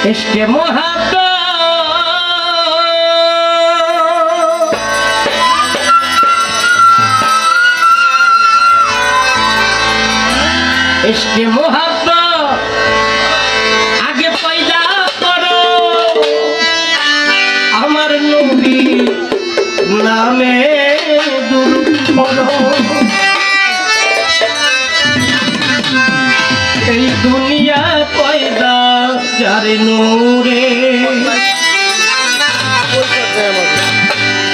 इश्क़ मोहब्बत इश्क़ मोहब्बत आगे पैदा करो अमर नबी नामे दुरूद पढ़ो এই দুনিয়া পয়দা যারে নূরে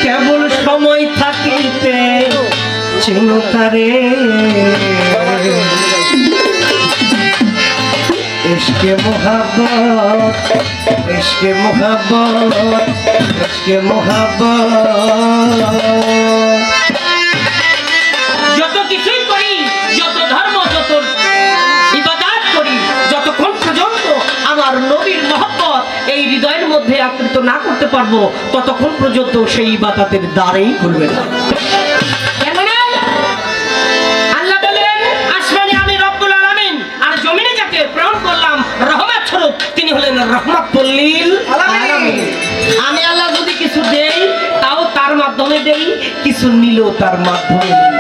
কেবল সময় থাকিতে চিনো তারে इश्क़ मोहब्बत इश्क़ मोहब्बत इश्क़ मोहब्बत যত কিছুই করি যত ধর্ম যত ইবাদত করি যতক্ষণ পর্যন্ত আমার নবীর মহব্বত এই হৃদয়ের মধ্যে আকৃত না করতে পারবো ততক্ষণ পর্যন্ত সেই ইবাদতের দ্বারেই খুলবে না। তিনি হলেন রহমাতুল লিল আলামিন। আমি আল্লাহ যদি কিছু দেই তাও তার মাধ্যমে দেই, কিছু নিলেও তার মাধ্যমে দেই।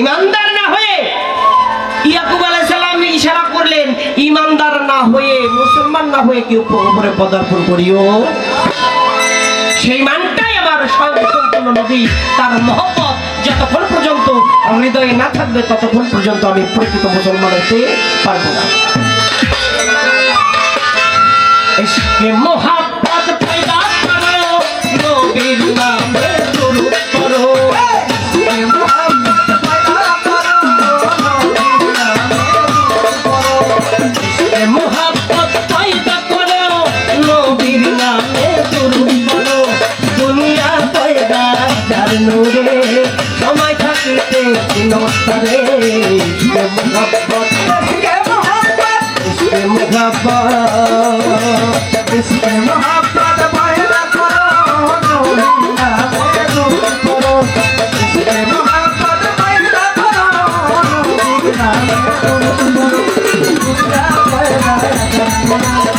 ইমানদার না হয়ে ইয়াকুব আলাইহিস সালাম ইশারা করলেন, ইমানদার না হয়ে মুসলমান না হয়ে কেউ উপরে পদার্পণ করিও। সেই মানটাই আমার সম্পূর্ণ নবী, তার মহব্বত যতক্ষণ পর্যন্ত হৃদয়ে না থাকবে ততক্ষণ পর্যন্ত আমি প্রকৃত মুসলমান হতে পারবো না। इश्क़ मोहब्बत पैदा करो नबीर नामे दुरूद पढ़ो इश्क़ मोहब्बत पैदा करो नबीर नामे दुरूद पढ़ो इश्क़ मोहब्बत पैदा करो नबीर नामे दुरूद पढ़ो दुनिया पैदा जार नूरे समय থাকিতে চিনো তারে इश्क़ मोहब्बत इश्क़ मोहब्बत इश्क़ मोहब्बत पैदा करो नबीर नामे दुरूद पढ़ो इश्क़ मोहब्बत पैदा करो नबीर नामे दुरूद पढ़ो दुनिया पैदा मोहम्मद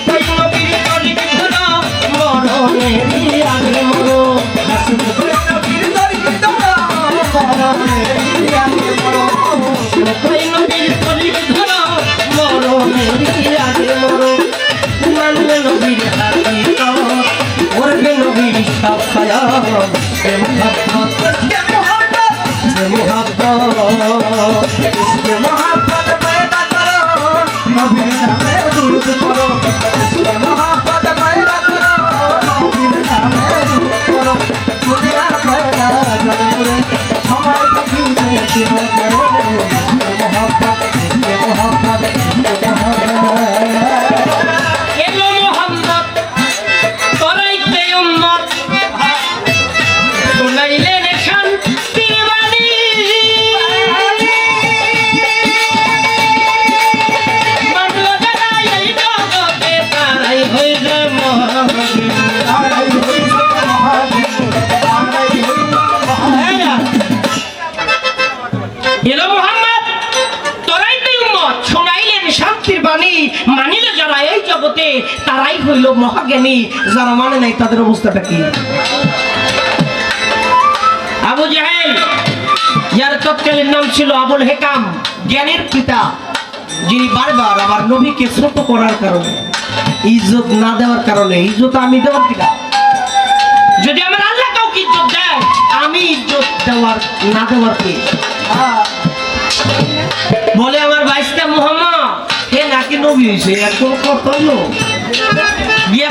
তাই নবীর তরিক ধরো মরণেরই আগে মরো তাই নবীর তরিক ধরো মরণেরই আগে মরো মানবে নবীর হাকিকত করবে নবীর সাফায়াত সে মুহাব্বত पैदा करो नबी नामे दुरूद पढ़ो मोहब्बत पैदा करो नबी नामे दुरूद पढ़ो दुनिया पैदा करे हमारे कभी नहीं करो मोहब्बत एलो मोहम्मद तोराइते उम्मत सुनाइले रे शांति बानी मानलो जाना এই জগতে তারাই হইছে এলো মোহাম্মদ তোরাইতে উম্মত শুনাইলেন শান্তির বাণী মানিলে যারা এই জগতে তারাই হইল মহাজ্ঞানী যারা মানে নাই তাদের অবস্থাটা কি আবু জাহেল যার তৎকালীন নাম ছিল আবুল হেকাম জ্ঞানের পিতা যিনি বারবার আমার নবীকে ছোট করার কারণে ইজ্জত না দেওয়ার কারণে ইজ্জত আমি দেওয়ার কিনা যদি আমার আল্লাহ কাউকে ইজ্জত দেয় আমি ইজ্জত দেওয়ার না দেওয়ার কি বলে আমার বাইশটা মোহাম্মদ হে নাকি নবী হয়েছে এখন কত হলো গিয়ে